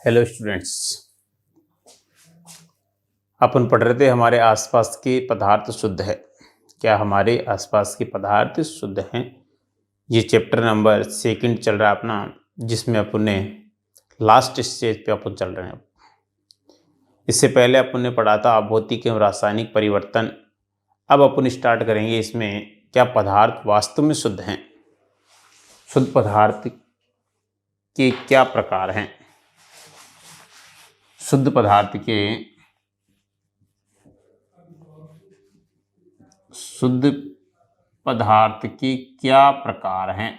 Hello students. अपन पढ़ रहे थे हमारे आसपास के पदार्थ शुद्ध है। क्या हमारे आसपास के पदार्थ शुद्ध हैं? ये चैप्टर नंबर 2 चल रहा है अपना, जिसमें अपन ने लास्ट स्टेज पे अपन चल रहे हैं। इससे पहले अपन ने पढ़ा था भौतिक एवं रासायनिक परिवर्तन। अब अपन स्टार्ट करेंगे इसमें क्या पदार्थ वास्तव में शुद्ध हैं। शुद्ध पदार्थ के क्या प्रकार हैं? शुद्ध पदार्थ के क्या प्रकार हैं?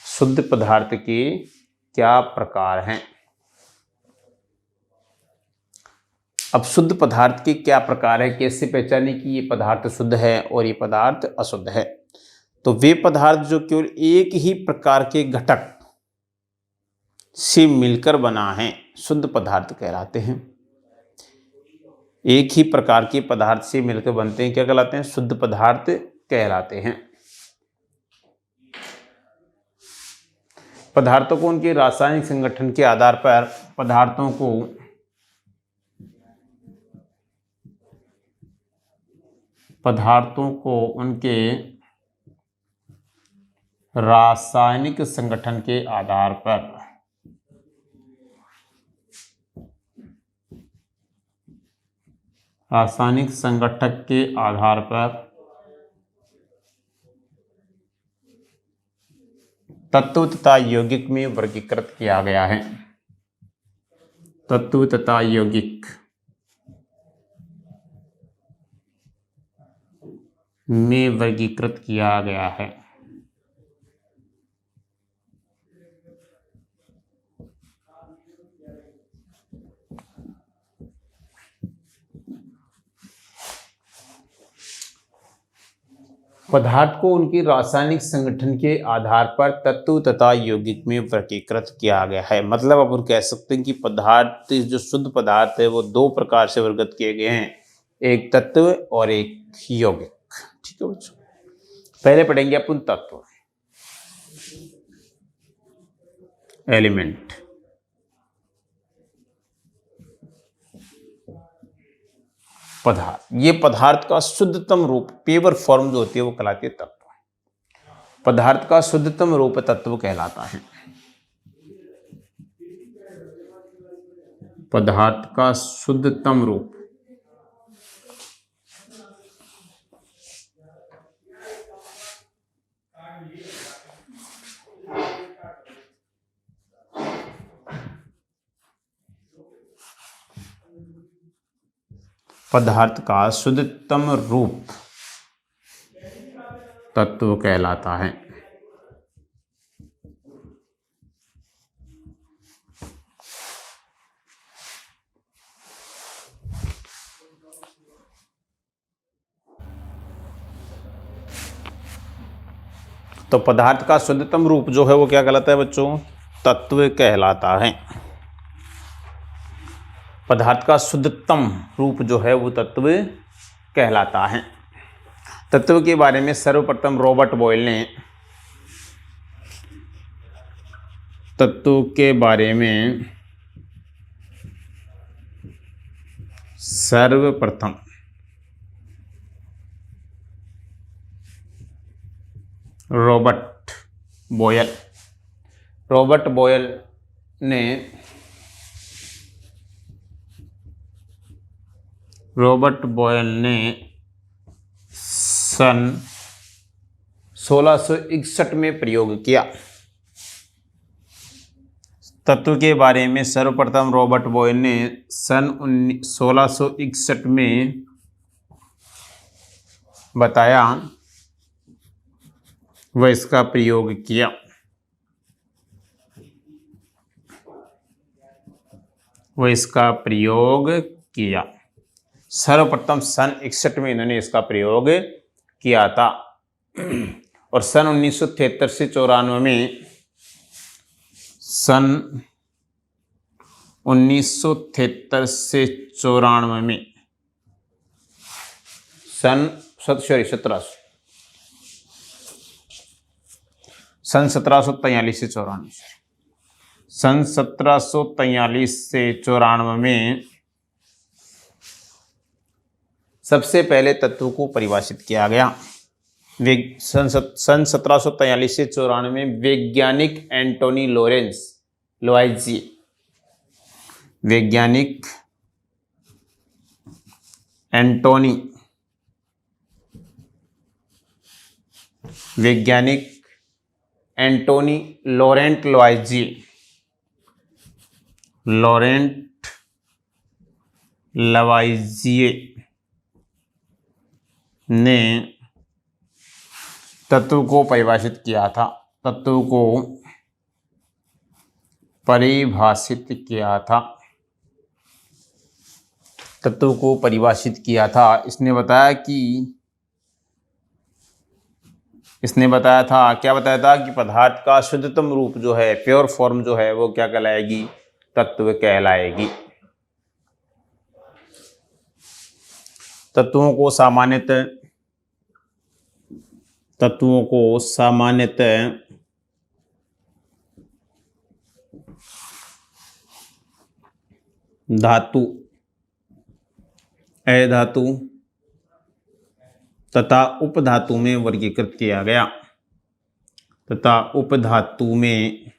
शुद्ध पदार्थ के क्या प्रकार हैं? अब शुद्ध पदार्थ के क्या प्रकार है, कैसे पहचाने कि ये पदार्थ शुद्ध है और ये पदार्थ अशुद्ध है? तो वे पदार्थ जो केवल एक ही प्रकार के घटक से मिलकर बना है शुद्ध पदार्थ कहलाते हैं। एक ही प्रकार के पदार्थ से मिलकर बनते हैं, क्या कहलाते हैं? शुद्ध पदार्थ कहलाते हैं। पदार्थों को उनके रासायनिक संगठन के आधार पर पदार्थों को उनके रासायनिक संगठन के आधार पर रासायनिक संगठक के आधार पर तत्व तथा यौगिक में वर्गीकृत किया गया है। तत्व तथा यौगिक में वर्गीकृत किया गया है। पदार्थ को उनके रासायनिक संगठन के आधार पर तत्व तथा यौगिक में वर्गीकृत किया गया है। मतलब अपन कह सकते हैं कि पदार्थ जो शुद्ध पदार्थ है वो दो प्रकार से वर्गीकृत किए गए हैं, एक तत्व और एक यौगिक। ठीक है बच्चों, पहले पढ़ेंगे अपन तत्व, एलिमेंट। पदार्थ, ये पदार्थ का शुद्धतम रूप, पेवर फॉर्म जो होती है वो कहलाती है तत्व। पदार्थ का शुद्धतम रूप तत्व कहलाता है। पदार्थ का शुद्धतम रूप तत्व कहलाता है। तो पदार्थ का शुद्धतम रूप जो है वो क्या कहलाता है बच्चों? तत्व कहलाता है। पदार्थ का शुद्धतम रूप जो है वो तत्व कहलाता है। तत्व के बारे में सर्वप्रथम रॉबर्ट बॉयल ने तत्व के बारे में सर्वप्रथम रॉबर्ट बॉयल ने सन 1661 में प्रयोग किया। तत्व के बारे में सर्वप्रथम रॉबर्ट बॉयल ने सन 1661 में बताया व इसका प्रयोग किया। सर्वप्रथम सन 61 में इन्होंने इसका प्रयोग किया था और सन 1973 से 94 में सन 1743 से 94, सन 1743 से 94 में सबसे पहले तत्व को परिभाषित किया गया। सन 1743 से 94 में वैज्ञानिक एंटोनी लुआइजिए, वैज्ञानिक एंटोनी लॉरेंट लवाइजिए ने तत्व को परिभाषित किया था, तत्व को परिभाषित किया था, तत्व को परिभाषित किया था। इसने बताया था क्या बताया था कि पदार्थ का शुद्धतम रूप जो है, प्योर फॉर्म जो है, वो क्या कहलाएगी? तत्व कहलाएगी। तत्वों को सामान्यतः धातु, अधातु तथा उपधातु में वर्गीकृत किया गया, तथा उपधातु में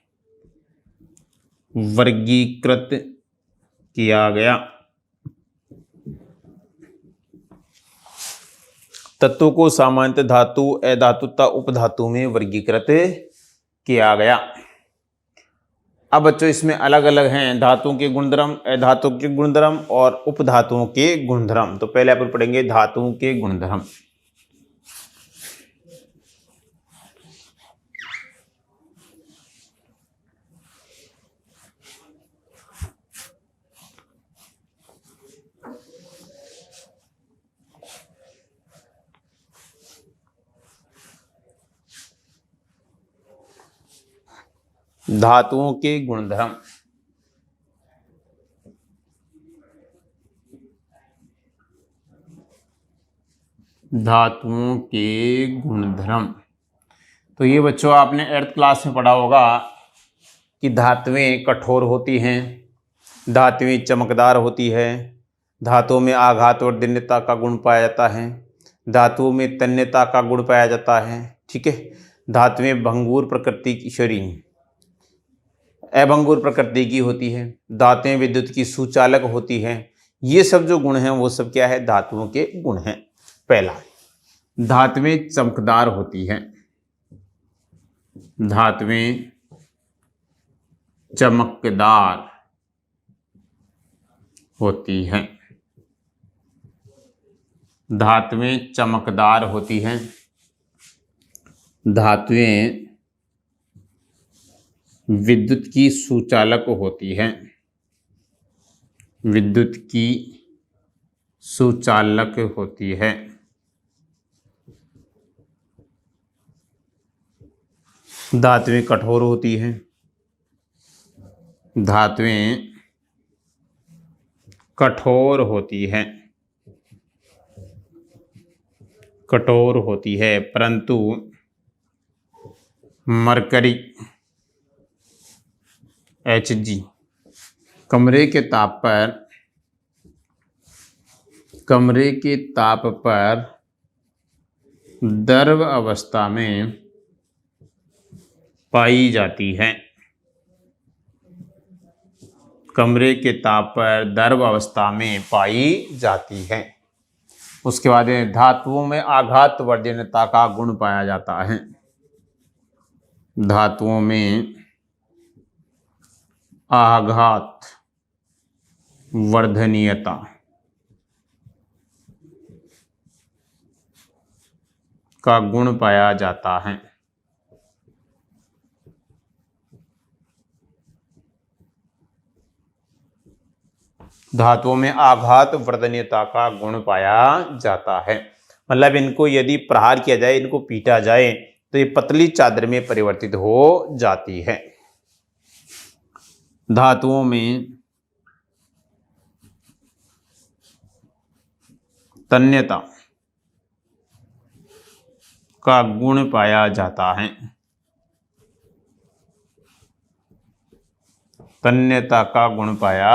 वर्गीकृत किया गया। तत्वों को सामान्यतः धातु, अधातु तथा उपधातु में वर्गीकृत किया गया। अब बच्चों इसमें अलग अलग हैं धातुओं के गुणधर्म, अधातु के गुणधर्म और उपधातुओं के गुणधर्म। तो पहले अपन पढ़ेंगे धातुओं के गुणधर्म। धातुओं के गुणधर्म। धातुओं के गुणधर्म तो ये बच्चों आपने 8th क्लास में पढ़ा होगा कि धातुएं कठोर होती हैं, धातुएं चमकदार होती है, धातुओं में आघात और दृढ़ता का गुण पाया जाता है, धातुओं में तन्यता का गुण पाया जाता है। ठीक है, धातुएं भंगुर प्रकृति की अभंगुर प्रकृति की होती है, धातुएं विद्युत की सुचालक होती हैं। ये सब जो गुण हैं वो सब क्या है? धातुओं के गुण हैं। पहला, धातुएं चमकदार होती हैं, धातुएं चमकदार होती हैं, धातुएं चमकदार होती हैं, धातुएं विद्युत की सुचालक होती हैं, विद्युत की सुचालक होती है, धातुएं कठोर होती हैं, धातुएं कठोर होती हैं, कठोर होती है, परंतु मरकरी Hg कमरे के ताप पर द्रव अवस्था में पाई जाती है, कमरे के ताप पर द्रव अवस्था में पाई जाती है। उसके बाद धातुओं में आघात वर्धनीयता का गुण पाया जाता है, धातुओं में आघात वर्धनीयता का गुण पाया जाता है। धातुओं में आघात वर्धनीयता का गुण पाया जाता है, मतलब इनको यदि प्रहार किया जाए, इनको पीटा जाए तो ये पतली चादर में परिवर्तित हो जाती है। धातुओं में तन्यता का गुण पाया जाता है, तन्यता का गुण पाया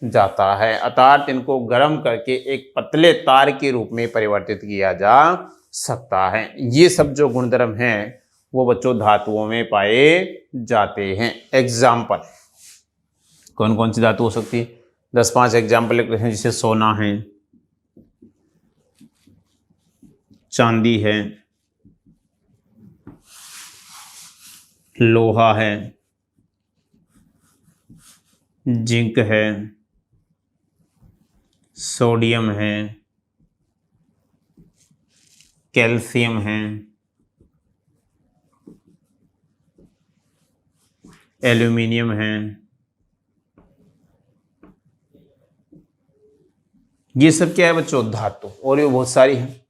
जाता है, अर्थात इनको गर्म करके एक पतले तार के रूप में परिवर्तित किया जा सकता है। ये सब जो गुणधर्म हैं वो बच्चों धातुओं में पाए जाते हैं। एग्जाम्पल कौन कौन सी धातु हो सकती है? 10-5 एग्जाम्पल लिख रहे हैं, जैसे सोना है, चांदी है, लोहा है, जिंक है, सोडियम है, कैल्शियम है, एल्यूमिनियम है। ये सब क्या है बच्चों? धातु। और ये बहुत सारी है,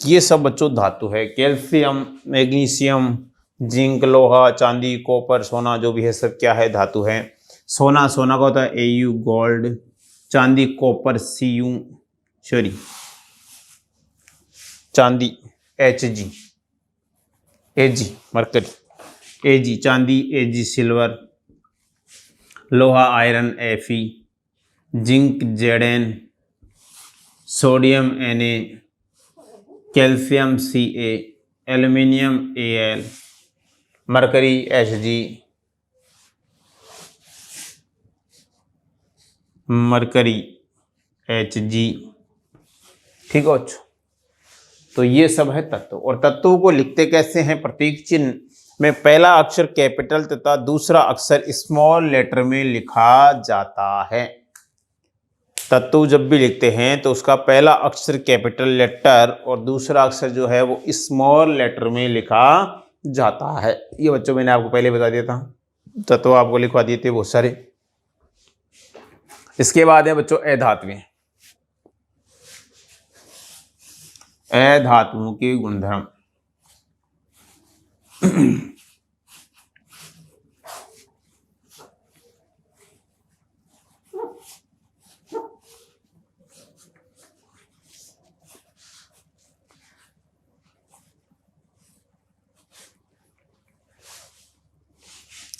ये सब बच्चों धातु है। कैल्शियम, मैग्नीशियम, जिंक, लोहा, चांदी, कॉपर, सोना जो भी है सब क्या है? धातु है। सोना का होता है Au गोल्ड, चांदी कॉपर Cu, सॉरी चांदी Hg, Ag मरकरी, Ag चांदी, Ag सिल्वर, लोहा iron Fe, zinc Zn, sodium Na, calcium Ca, aluminium Al, mercury Hg, mercury Hg। ठीक है बच्चों, तो ये सब है तत्व। और तत्वों को लिखते कैसे हैं? प्रतीक चिन्ह में पहला अक्षर कैपिटल तथा दूसरा अक्षर स्मॉल लेटर में लिखा जाता है। तत्व जब भी लिखते हैं तो उसका पहला अक्षर कैपिटल लेटर और दूसरा अक्षर जो है वो स्मॉल लेटर में लिखा जाता है। ये बच्चों मैंने आपको पहले बता दिया था, तत्व आपको लिखवा दिए थे बहुत सारे। इसके बाद है बच्चों अधातुएं। अधातुओं के गुणधर्म।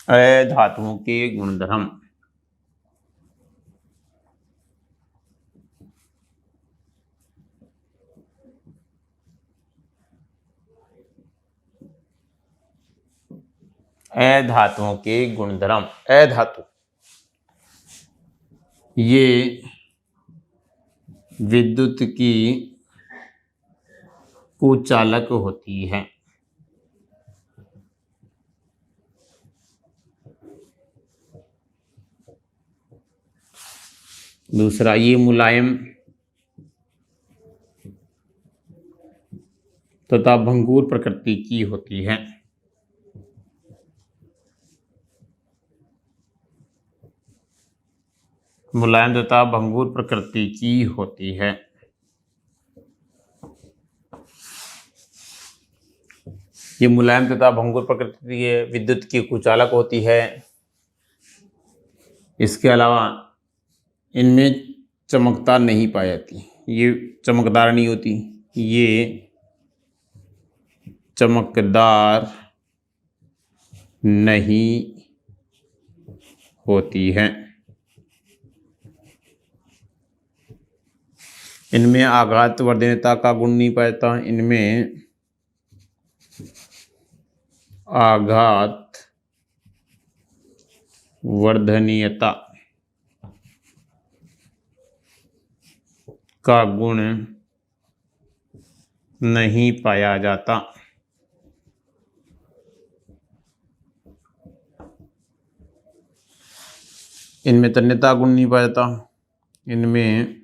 अधातुओं के गुणधर्म। अधातुओं के गुणधर्म। अधातु ये विद्युत की कुचालक होती है। दूसरा, ये मुलायम तथा भंगुर प्रकृति की होती है। मुलायम तथा भंगुर प्रकृति की होती है। ये मुलायम तथा भंगुर प्रकृति की विद्युत की कुचालक होती है। इसके अलावा इनमें चमकता नहीं पाई जाती, ये चमकदार नहीं होती, ये चमकदार नहीं होती है। इनमें आघात वर्धनीयता का गुण नहीं पाया जाता। इनमें आघात वर्धनीयता का गुण नहीं पाया जाता। इनमें तन्यता गुण नहीं पाया जाता। इनमें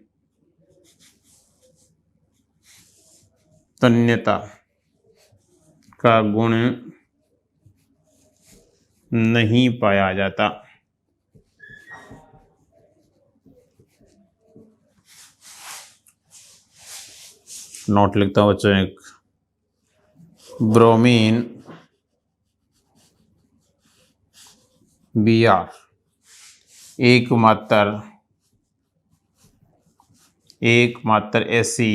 तन्यता का गुण नहीं पाया जाता। नोट लिखता हूँ बच्चों, एक ब्रोमीन Br एकमात्र ऐसी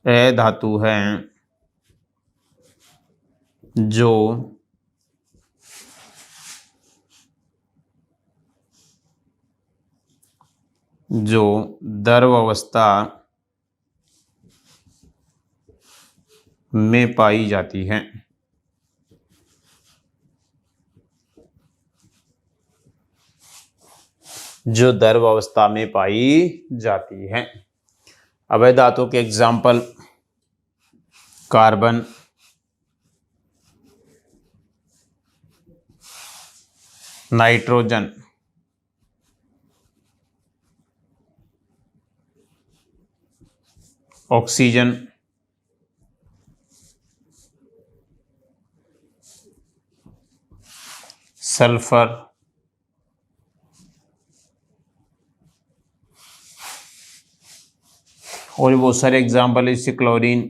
अधातु है जो जो द्रव अवस्था में पाई जाती है। जो द्रव अवस्था में पाई जाती है। अवैध धातु के example carbon, nitrogen, oxygen, sulphur, और भी बहुत सारे एग्जाम्पल है, इससे क्लोरीन।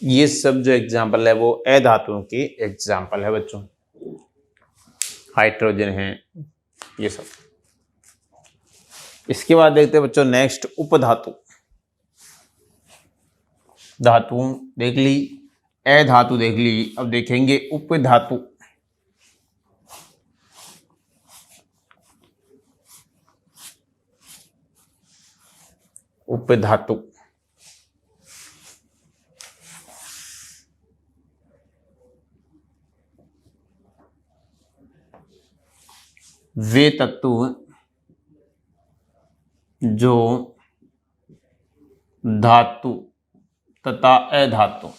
ये सब जो एग्जाम्पल है वो अधातुओं की एग्जाम्पल है बच्चों। हाइड्रोजन है, ये सब। इसके बाद देखते हैं बच्चों नेक्स्ट उपधातु। धातु देख ली, अधातु देख ली, अब देखेंगे उपधातु। उपधातु वे तत्व जो धातु तथा अधातु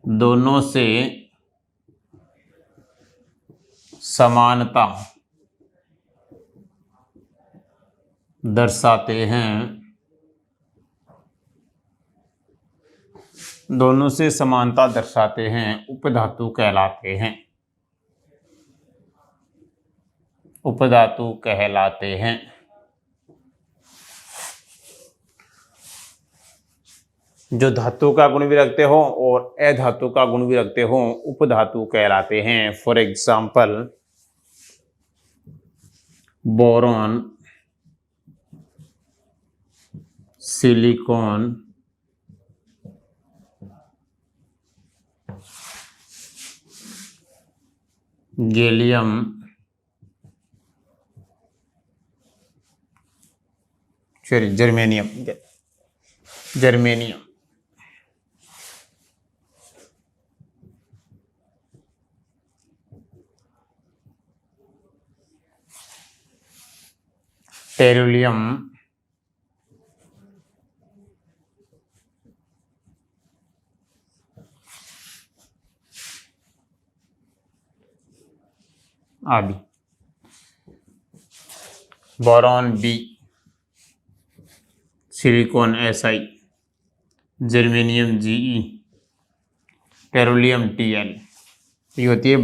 दोनों से समानता दर्शाते हैं। दोनों से समानता दर्शाते हैं उपधातु कहलाते हैं। उपधातु कहलाते हैं। जो धातु का गुण भी रखते हो और अधातु का गुण भी रखते हो उपधातु कहलाते हैं। For example boron, silicon, gallium, germanium, germanium, tellurium, आदि। Boron B, silicon SI, germanium GE, tellurium TL। ये होती है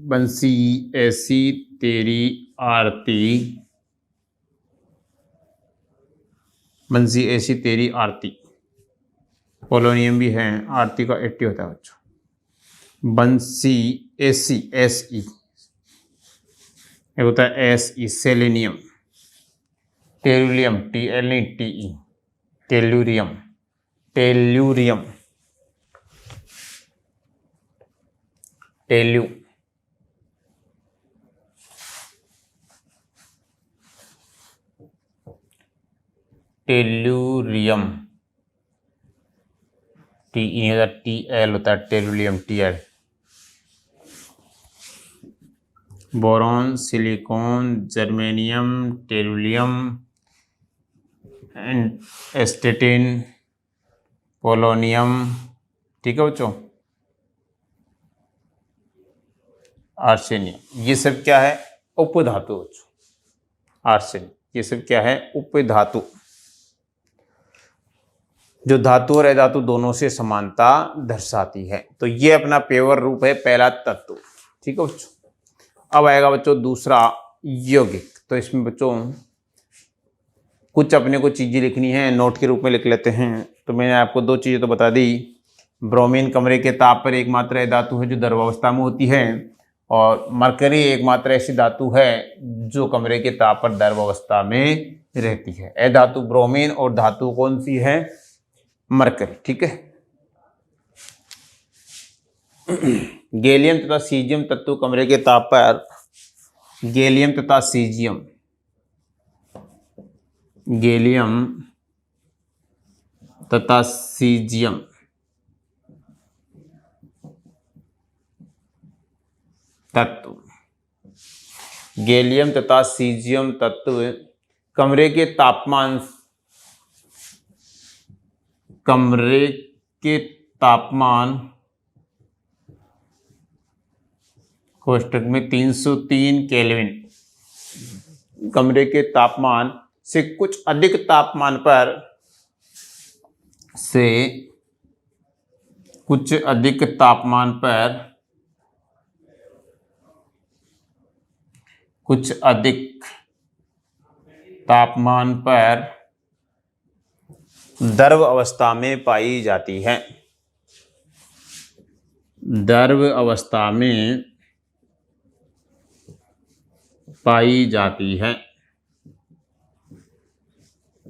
बंसी ऐसी तेरी आरती, बंसी ऐसी तेरी आरती। पोलोनियम भी है, आरती का 80 होता है बच्चों। बंसी ऐसी SE, एक होता है SE सेलेनियम। टेरुलियम TL नहीं TE, tellurium, tellurium, tellu, tellurium, TE होता है TL होता है tellurium TL। Boron, silicon, germanium, tellurium, astatine, polonium. ठीक है बच्चों। आर्सेनियम, ये सब क्या है? उपधातु बच्चों। आर्सेनियम, ये सब क्या है? उपधातु। जो धातु और अधातु दोनों से समानता दर्शाती है। तो ये अपना पेवर रूप है पहला तत्व। ठीक है बच्चों। अब आएगा बच्चों दूसरा यौगिक। तो इसमें बच्चों कुछ अपने को चीजें लिखनी है, नोट के रूप में लिख लेते हैं। तो मैंने आपको दो चीजें तो बता दी। ब्रोमीन कमरे के ताप पर एकमात्र धातु है जो द्रवावस्था में होती है, और मरकरी एकमात्र ऐसी धातु है जो कमरे के ताप पर द्रवावस्था में रहती है। अधातु ब्रोमीन और धातु कौन सी है? मरकरी। ठीक है। गैलियम तथा सीजियम तत्व कमरे के ताप पर, गैलियम तथा सीजियम, गैलियम तथा सीजियम तत्व, गैलियम तथा सीजियम तत्व कमरे के तापमान, कमरे के तापमान कोष्टक में 303 केल्विन, कमरे के तापमान से कुछ अधिक तापमान पर, से कुछ अधिक तापमान पर, कुछ अधिक तापमान पर द्रव अवस्था में पाई जाती है, द्रव अवस्था में पाई जाती है,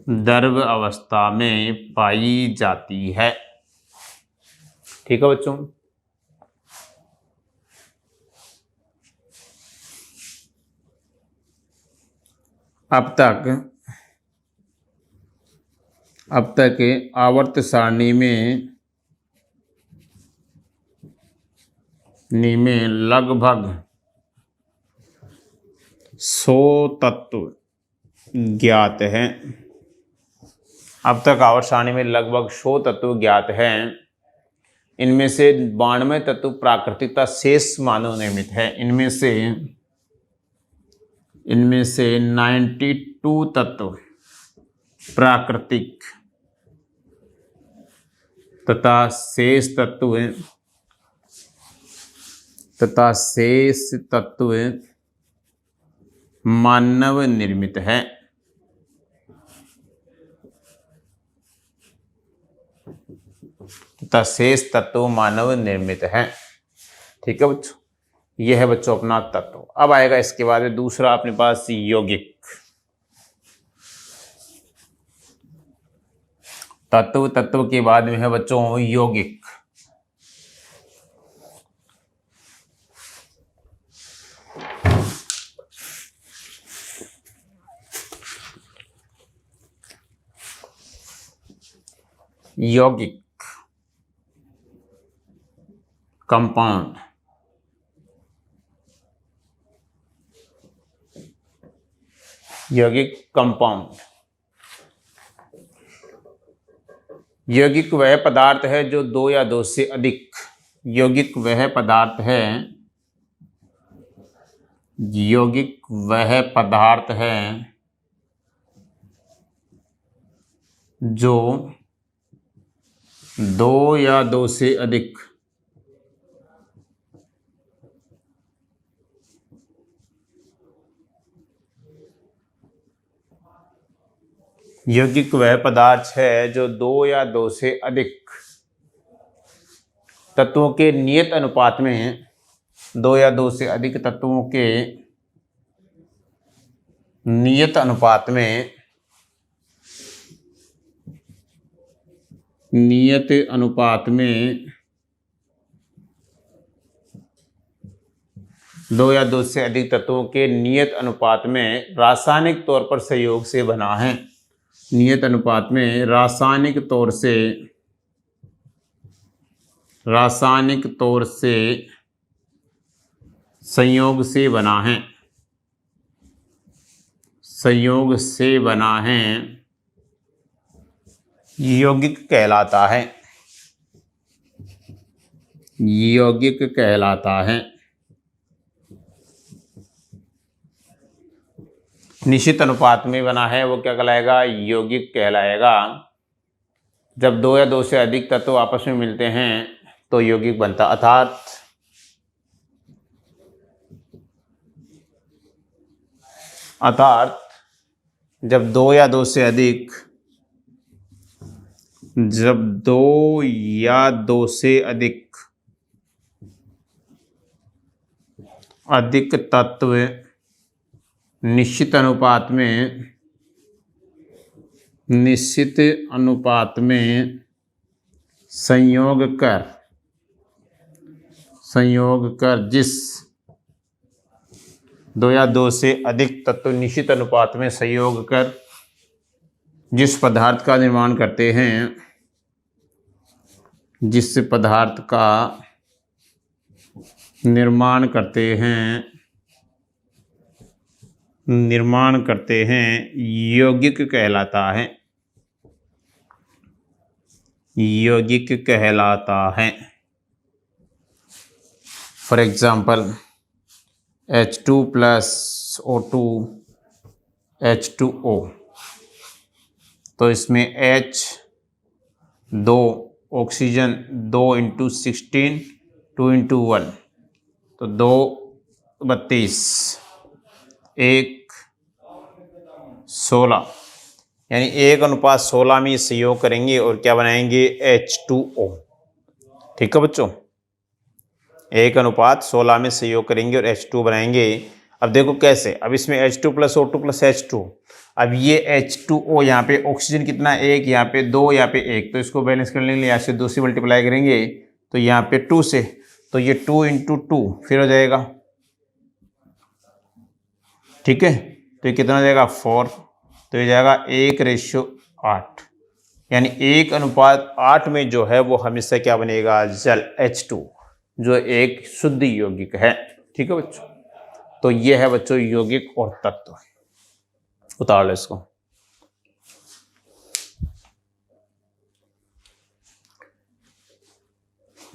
द्रव अवस्था में पाई जाती है। ठीक है बच्चों। अब तक आवर्त सारणी में लगभग 100 तत्व ज्ञात हैं। अब तक आवर्त सारणी में लगभग 100 तत्व ज्ञात हैं। इनमें से 92 तत्व प्राकृतिक तथा शेष मानव निर्मित है। इनमें से 92 तत्व प्राकृतिक तथा शेष तत्व मानव निर्मित है। तथा शेष तत्व मानव निर्मित है। ठीक है बच्चों, यह है बच्चों अपना तत्व। अब आएगा इसके बाद दूसरा अपने पास यौगिक। तत्व के बाद में है बच्चों यौगिक। यौगिक कंपाउंड, यौगिक कंपाउंड। यौगिक वह पदार्थ है जो 2 या 2 से अधिक, यौगिक वह पदार्थ है, यौगिक वह पदार्थ है जो 2 या 2 से अधिक यौगिक वह पदार्थ है जो 2 या 2 से अधिक तत्वों के नियत अनुपात में, 2 या 2 से अधिक तत्वों के नियत अनुपात में, नियत अनुपात में 2 या 2 से अधिक तत्वों के नियत अनुपात में रासायनिक तौर पर संयोग से बना है। नियत अनुपात में रासायनिक तौर से संयोग से बना है, संयोग से बना है, यौगिक कहलाता है, यौगिक कहलाता है। निश्चित अनुपात में बना है वो क्या कहलाएगा? यौगिक कहलाएगा। जब 2 या 2 से अधिक तत्व आपस में मिलते हैं तो यौगिक बनता, अर्थात जब 2 या 2 से अधिक, जब 2 या 2 से अधिक तत्व निश्चित अनुपात में संयोग कर संयोग कर जिस दो या दो से अधिक तत्व निश्चित अनुपात में संयोग कर जिस पदार्थ का निर्माण करते हैं, जिस पदार्थ का निर्माण करते हैं यौगिक कहलाता है, यौगिक कहलाता है। For example H2 plus O2 H2O, तो इसमें H 2 ऑक्सीजन 2 × 16 2 × 1 तो 2 32 1 16 यानी 1:16 में संयोग करेंगे और क्या बनाएंगे H2O। ठीक है बच्चों, 1:16 में संयोग करेंगे और H2 बनाएंगे। अब देखो कैसे, अब इसमें H2 + O2 + H2, अब ये H2O यहाँ पे ऑक्सीजन कितना 1, यहाँ पे 2, यहाँ पे 1, तो इसको बैलेंस करने के लिए यहाँ से 2 से मल्टीप्लाई करेंगे तो यहाँ पे 2 से, तो ये 2 × 2 फिर हो जाएगा। ठीक है, तो ये कितना हो जाएगा 4, तो ये जाएगा 1:8, यानी 1:8 में जो है वो हमेशा क्या बनेगा जल H2, जो एक शुद्ध यौगिक है। ठीक है बच्चों, तो ये है बच्चों यौगिक और तत्व। उतार लो इसको।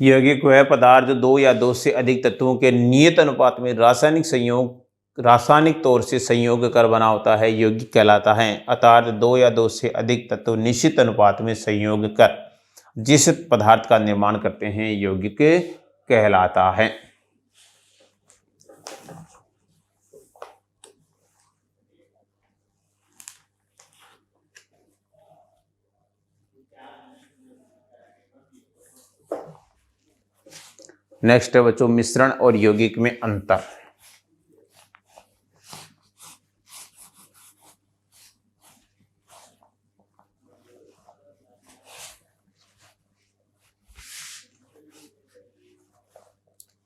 यौगिक वह पदार्थ जो 2 या 2 से अधिक तत्वों के नियत अनुपात में रासायनिक तौर से संयोग कर बना होता है, यौगिक कहलाता है। अर्थात 2 या 2 से अधिक तत्व निश्चित अनुपात में संयोग कर जिस पदार्थ का निर्माण करते हैं यौगिक कहलाता है। नेक्स्ट है बच्चों मिश्रण और यौगिक में अंतर।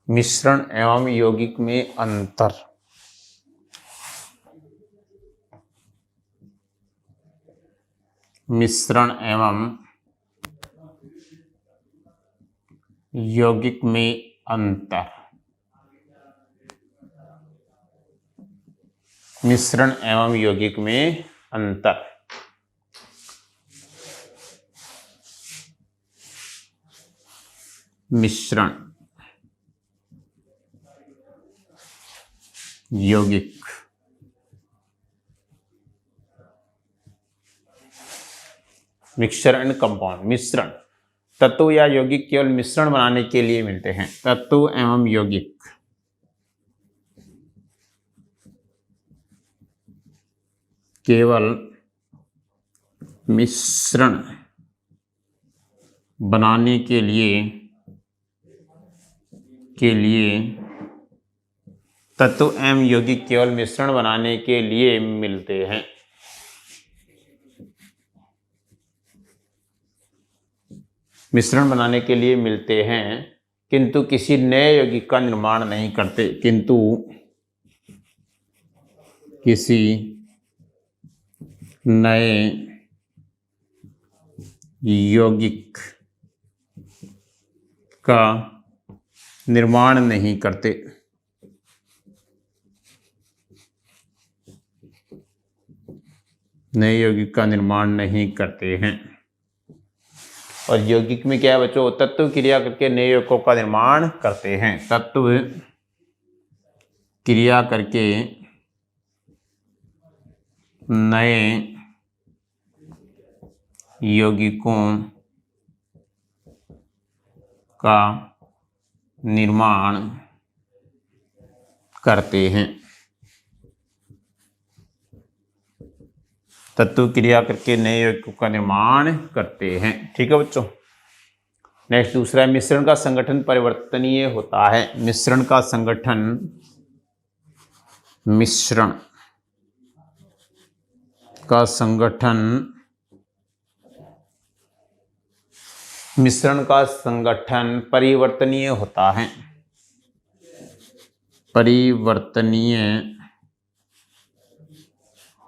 मिश्रण एवं यौगिक में अंतर। मिश्रण एवं यौगिक में अंतर। मिश्रण एवं यौगिक में अंतर। मिश्रण यौगिक मिक्सचर एंड कंपाउंड। मिश्रण तत्व या यौगिक केवल मिश्रण बनाने के लिए मिलते हैं। तत्व एवं यौगिक केवल मिश्रण बनाने के लिए तत्व एवं यौगिक केवल मिश्रण बनाने के लिए मिलते हैं। मिश्रण बनाने के लिए मिलते हैं किंतु किसी नए यौगिक का निर्माण नहीं करते। किंतु किसी नए यौगिक का निर्माण नहीं करते। नए यौगिक का निर्माण नहीं करते हैं। और यौगिक में क्या है बच्चों, तत्व क्रिया करके नए यौगिकों का निर्माण करते हैं। तत्व क्रिया करके नए यौगिकों का निर्माण करते हैं। तत्व क्रिया करके नए यौगिकों का निर्माण करते हैं। ठीक है बच्चों। नेक्स्ट दूसरा है मिश्रण का संगठन परिवर्तनीय होता है। मिश्रण का संगठन परिवर्तनीय होता है। परिवर्तनीय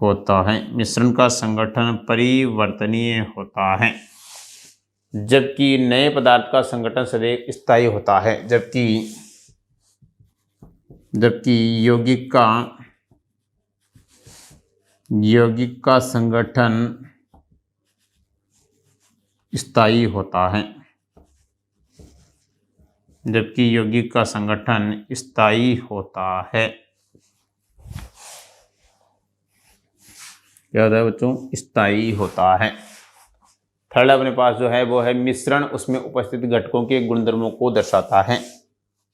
होता है। मिश्रण का संगठन परिवर्तनीय होता है, जबकि नए पदार्थ का संगठन सदैव स्थायी होता है। जबकि यौगिक का संगठन स्थायी होता है। जबकि यौगिक का संगठन स्थायी होता है। क्या होता है बच्चों? स्थायी होता है। थर्ड अपने पास जो है वो है मिश्रण, उसमें उपस्थित घटकों के गुणधर्मों को दर्शाता है।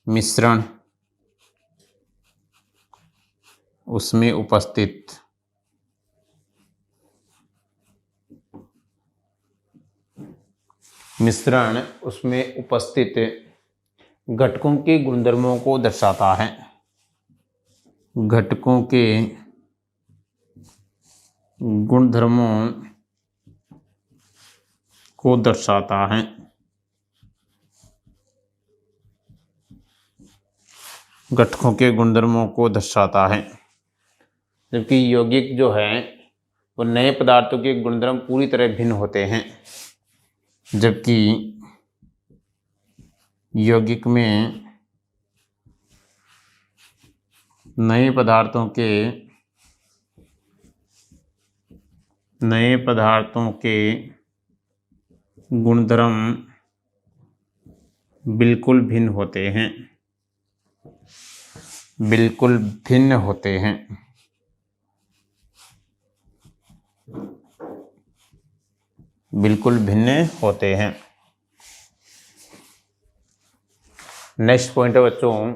मिश्रण, उसमें उपस्थित घटकों के गुणधर्मों को दर्शाता है। घटकों के गुणधर्मों को दर्शाता है। घटकों के गुणधर्मों को दर्शाता है। जबकि यौगिक जो है वो नए पदार्थों के गुणधर्म पूरी तरह भिन्न होते हैं। जबकि यौगिक में नए पदार्थों के गुणधर्म बिल्कुल भिन्न होते हैं। बिल्कुल भिन्न होते हैं। बिल्कुल भिन्न होते हैं। नेक्स्ट पॉइंट है बच्चों,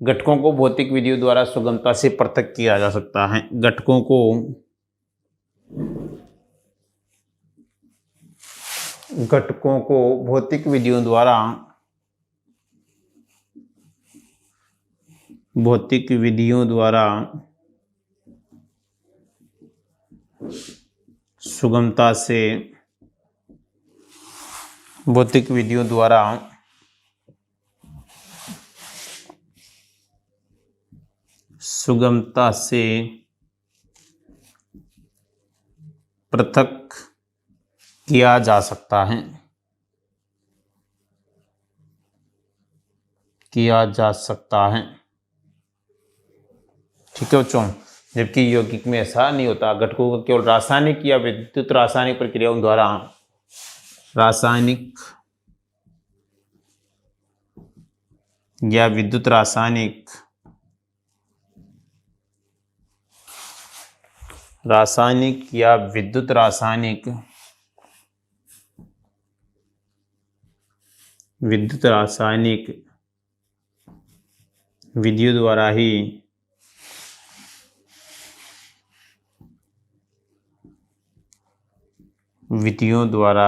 घटकों को भौतिक विधियों द्वारा सुगमता से पृथक किया जा सकता है। घटकों को भौतिक विधियों द्वारा सुगमता से पृथक किया जा सकता है। ठीक है बच्चों। जबकि यौगिक में ऐसा नहीं होता। घटकों को केवल रासायनिक या विद्युत रासायनिक प्रक्रियाओं द्वारा रासायनिक या विद्युत रासायनिक विधियों द्वारा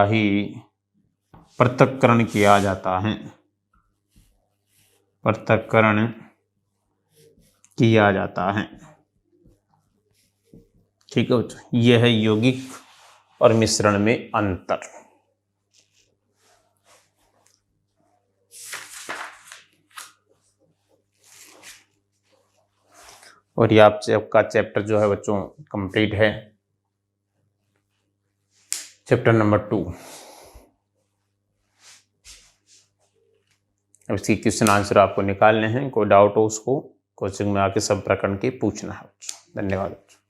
ही पृथक्करण किया जाता है। ठीक है बच्चों, यह है यौगिक और मिश्रण में अंतर। और ये आपका चैप्टर जो है बच्चों कंप्लीट है। Chapter number 2। अब इसकी क्वेश्चन आंसर आपको निकालने हैं। कोई डाउट हो उसको कोचिंग में आके सब प्रकरण के पूछना है। धन्यवाद।